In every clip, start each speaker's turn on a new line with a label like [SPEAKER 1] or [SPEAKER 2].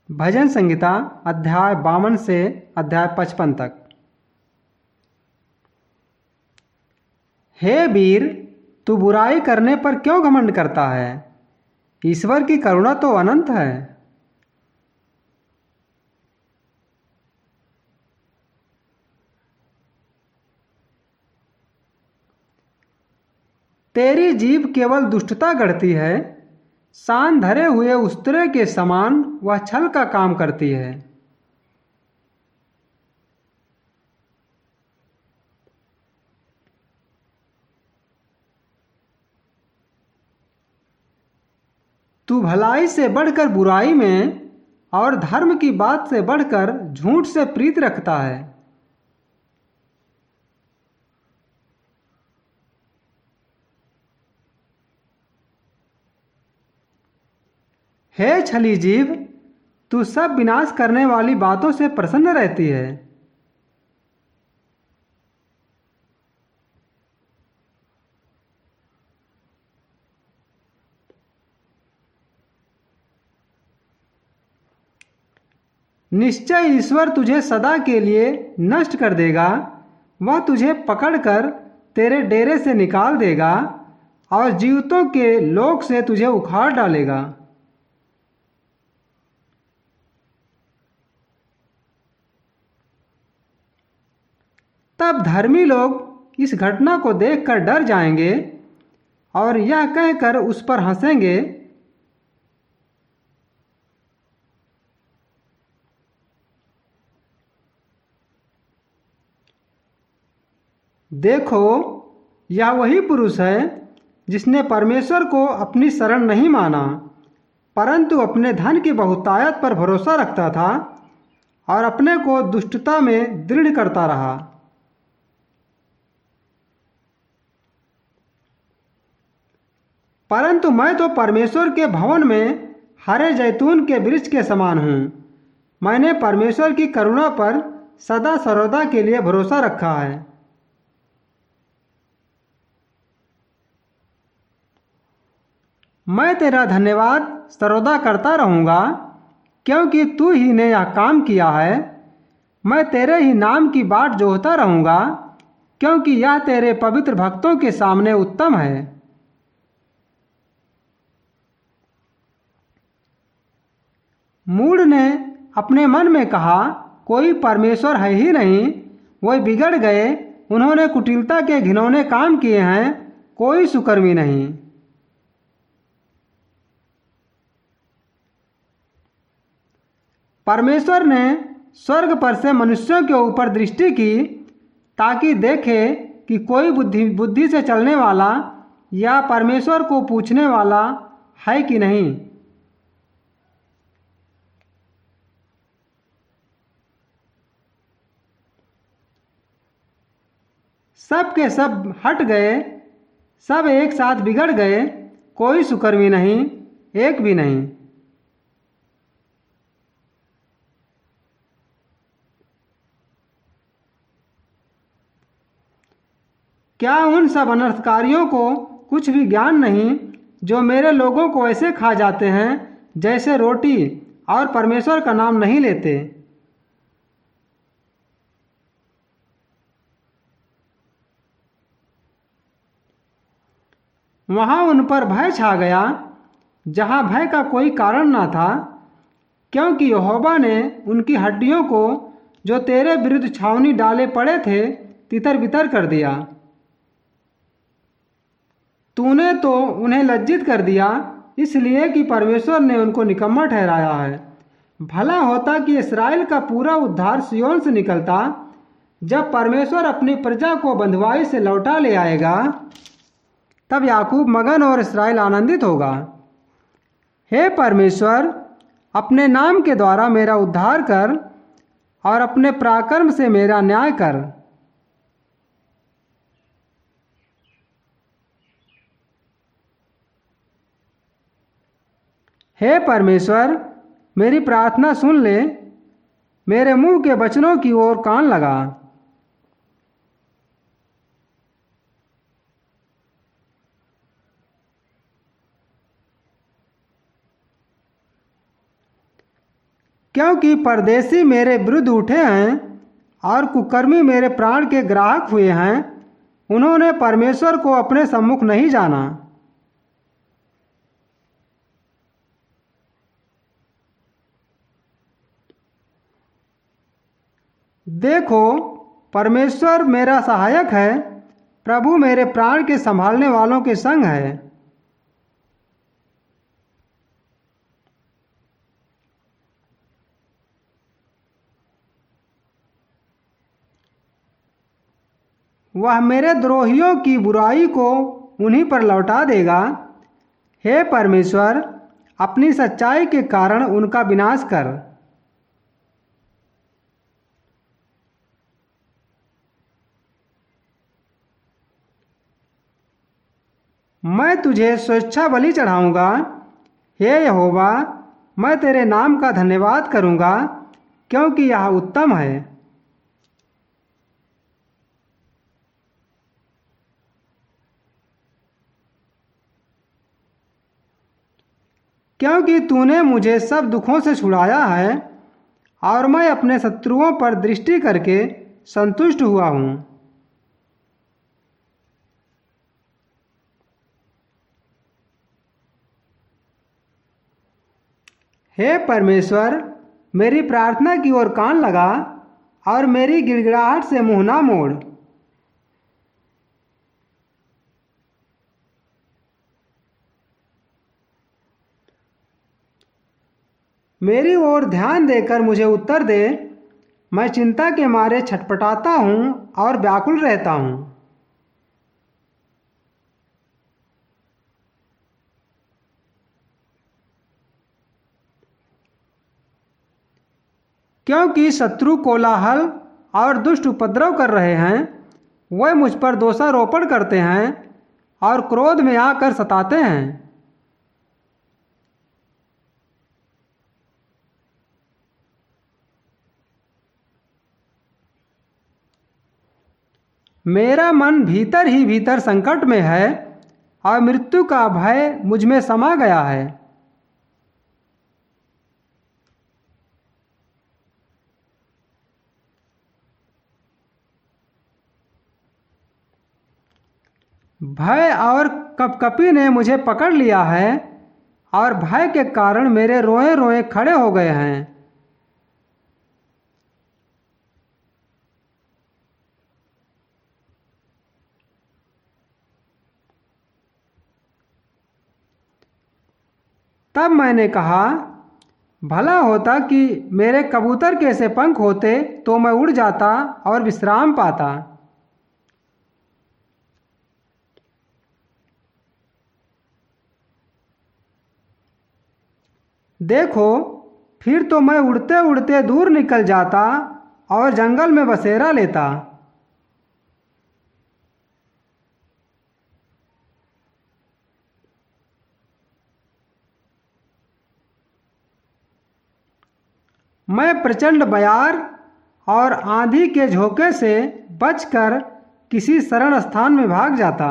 [SPEAKER 1] भजन संहिता अध्याय 52 से अध्याय 55 तक। हे वीर, तू बुराई करने पर क्यों घमंड करता है? ईश्वर की करुणा तो अनंत है। तेरी जीभ केवल दुष्टता गढ़ती है। सान धरे हुए उस्तरे के समान वह छल का काम करती है। तू भलाई से बढ़कर बुराई में और धर्म की बात से बढ़कर झूठ से प्रीत रखता है। हे छली जीभ, तू सब विनाश करने वाली बातों से प्रसन्न रहती है। निश्चय ईश्वर तुझे सदा के लिए नष्ट कर देगा। वह तुझे पकड़कर तेरे डेरे से निकाल देगा और जीवितों के लोक से तुझे उखाड़ डालेगा। तब धर्मी लोग इस घटना को देखकर डर जाएंगे और यह कहकर उस पर हंसेंगे, देखो, यह वही पुरुष है जिसने परमेश्वर को अपनी शरण नहीं माना, परंतु अपने धन की बहुतायत पर भरोसा रखता था और अपने को दुष्टता में दृढ़ करता रहा। परंतु मैं तो परमेश्वर के भवन में हरे जैतून के वृक्ष के समान हूँ। मैंने परमेश्वर की करुणा पर सदा सर्वदा के लिए भरोसा रखा है। मैं तेरा धन्यवाद सर्वदा करता रहूँगा, क्योंकि तू ही ने यह काम किया है। मैं तेरे ही नाम की बाट जोहता रहूँगा, क्योंकि यह तेरे पवित्र भक्तों के सामने उत्तम है। मूढ़ ने अपने मन में कहा, कोई परमेश्वर है ही नहीं। वही बिगड़ गए, उन्होंने कुटिलता के घिनौने काम किए हैं, कोई सुकर्मी नहीं। परमेश्वर ने स्वर्ग पर से मनुष्यों के ऊपर दृष्टि की, ताकि देखे कि कोई बुद्धि से चलने वाला या परमेश्वर को पूछने वाला है कि नहीं। सब के सब हट गए, सब एक साथ बिगड़ गए, कोई सुकर्मी नहीं, एक भी नहीं। क्या उन सब अनर्थकारियों को कुछ भी ज्ञान नहीं, जो मेरे लोगों को ऐसे खा जाते हैं जैसे रोटी और परमेश्वर का नाम नहीं लेते? वहां उन पर भय छा गया, जहां भय का कोई कारण ना था, क्योंकि यहोवा ने उनकी हड्डियों को जो तेरे विरुद्ध छावनी डाले पड़े थे तितर बितर कर दिया। तूने तो उन्हें लज्जित कर दिया, इसलिए कि परमेश्वर ने उनको निकम्मा ठहराया है। भला होता कि इस्राएल का पूरा उद्धार सिय्योन से निकलता। जब परमेश्वर अपनी प्रजा को बंधुआई से लौटा ले आएगा, तब याकूब मगन और इस्राएल आनंदित होगा। हे परमेश्वर, अपने नाम के द्वारा मेरा उद्धार कर और अपने पराक्रम से मेरा न्याय कर। हे परमेश्वर, मेरी प्रार्थना सुन ले, मेरे मुंह के वचनों की ओर कान लगा। क्योंकि परदेशी मेरे विरुद्ध उठे हैं और कुकर्मी मेरे प्राण के ग्राहक हुए हैं। उन्होंने परमेश्वर को अपने सम्मुख नहीं जाना। देखो, परमेश्वर मेरा सहायक है, प्रभु मेरे प्राण के संभालने वालों के संग है। वह मेरे द्रोहियों की बुराई को उन्हीं पर लौटा देगा। हे परमेश्वर, अपनी सच्चाई के कारण उनका विनाश कर। मैं तुझे स्वेच्छा बलि चढ़ाऊंगा। हे यहोवा, मैं तेरे नाम का धन्यवाद करूंगा, क्योंकि यह उत्तम है। क्योंकि तूने मुझे सब दुखों से छुड़ाया है और मैं अपने शत्रुओं पर दृष्टि करके संतुष्ट हुआ हूँ। हे परमेश्वर, मेरी प्रार्थना की ओर कान लगा और मेरी गिड़गिड़ाहट से मुंह ना मोड़। मेरी ओर ध्यान देकर मुझे उत्तर दे। मैं चिंता के मारे छटपटाता हूँ और व्याकुल रहता हूँ। क्योंकि शत्रु कोलाहल और दुष्ट उपद्रव कर रहे हैं। वे मुझ पर दोषारोपण करते हैं और क्रोध में आकर सताते हैं। मेरा मन भीतर ही भीतर संकट में है और मृत्यु का भय मुझ में समा गया है। भय और कपकपी ने मुझे पकड़ लिया है और भय के कारण मेरे रोए रोए खड़े हो गए हैं। तब मैंने कहा, भला होता कि मेरे कबूतर के से पंख होते तो मैं उड़ जाता और विश्राम पाता। देखो, फिर तो मैं उड़ते उड़ते दूर निकल जाता और जंगल में बसेरा लेता। मैं प्रचंड बयार और आंधी के झोंके से बचकर किसी शरण स्थान में भाग जाता।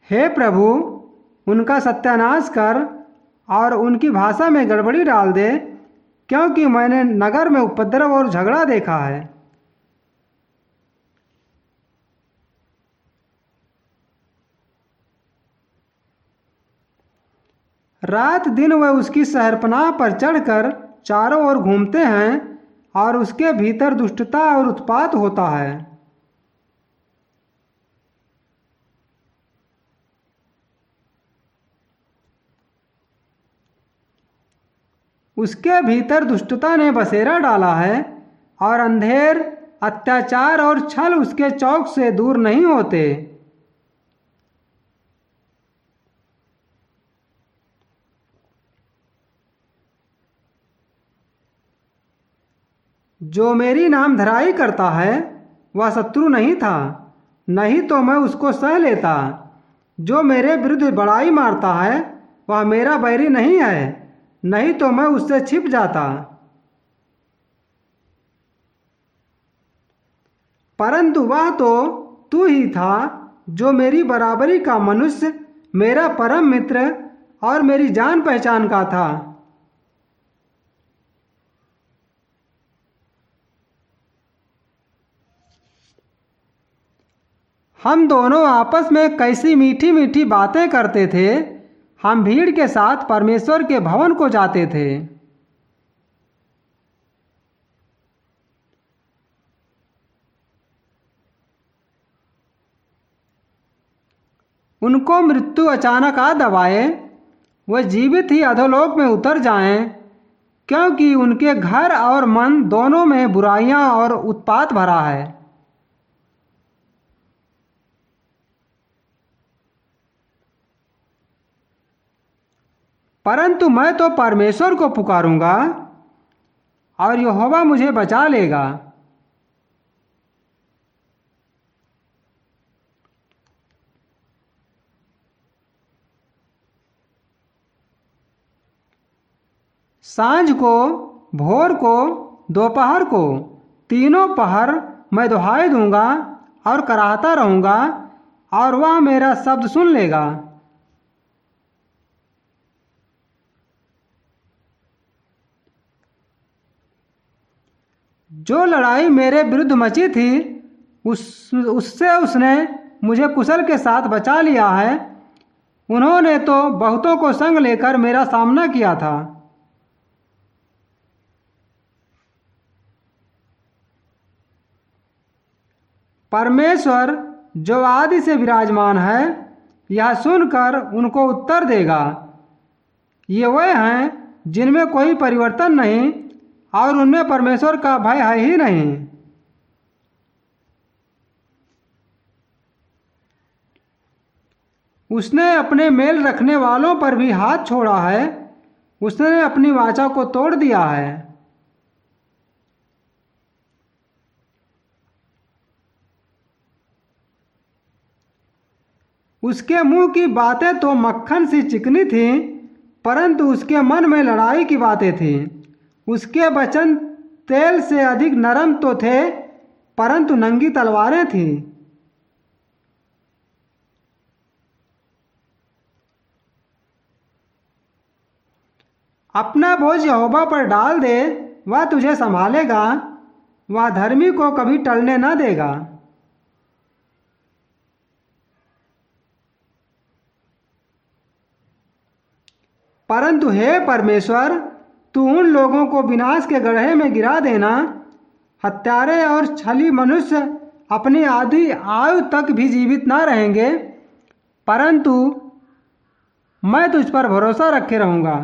[SPEAKER 1] हे प्रभु, उनका सत्यानाश कर और उनकी भाषा में गड़बड़ी डाल दे, क्योंकि मैंने नगर में उपद्रव और झगड़ा देखा है। रात दिन वह उसकी शहरपनाह पर चढ़कर चारों ओर घूमते हैं और उसके भीतर दुष्टता और उत्पात होता है। उसके भीतर दुष्टता ने बसेरा डाला है और अंधेर, अत्याचार और छल उसके चौक से दूर नहीं होते। जो मेरी नामधराई करता है वह शत्रु नहीं था, नहीं तो मैं उसको सह लेता। जो मेरे विरुद्ध बड़ाई मारता है वह मेरा बैरी नहीं है, नहीं तो मैं उससे छिप जाता। परंतु वह तो तू ही था जो मेरी बराबरी का मनुष्य, मेरा परम मित्र और मेरी जान पहचान का था। हम दोनों आपस में कैसी मीठी मीठी बातें करते थे। हम भीड़ के साथ परमेश्वर के भवन को जाते थे। उनको मृत्यु अचानक आ दबाए, वह जीवित ही अधोलोक में उतर जाएं, क्योंकि उनके घर और मन दोनों में बुराइयां और उत्पात भरा है। परंतु मैं तो परमेश्वर को पुकारूंगा और यहोवा मुझे बचा लेगा। सांझ को, भोर को, दोपहर को, तीनों पहर मैं दुहाई दूंगा और कराहता रहूंगा और वह मेरा शब्द सुन लेगा। जो लड़ाई मेरे विरुद्ध मची थी उससे उसने मुझे कुशल के साथ बचा लिया है। उन्होंने तो बहुतों को संग लेकर मेरा सामना किया था। परमेश्वर जो आदि से विराजमान है, यह सुनकर उनको उत्तर देगा। ये वह हैं जिनमें कोई परिवर्तन नहीं और उनमें परमेश्वर का भय है ही नहीं। उसने अपने मेल रखने वालों पर भी हाथ छोड़ा है। उसने अपनी वाचा को तोड़ दिया है। उसके मुंह की बातें तो मक्खन सी चिकनी थीं, परंतु उसके मन में लड़ाई की बातें थीं। उसके वचन तेल से अधिक नरम तो थे, परंतु नंगी तलवारें थीं। अपना बोझ यहोवा पर डाल दे, वह तुझे संभालेगा। वह धर्मी को कभी टलने न देगा। परंतु हे परमेश्वर, तू उन लोगों को विनाश के गड्ढे में गिरा देना। हत्यारे और छली मनुष्य अपनी आधी आयु तक भी जीवित न रहेंगे, परंतु मैं तुझ पर भरोसा रखे रहूँगा।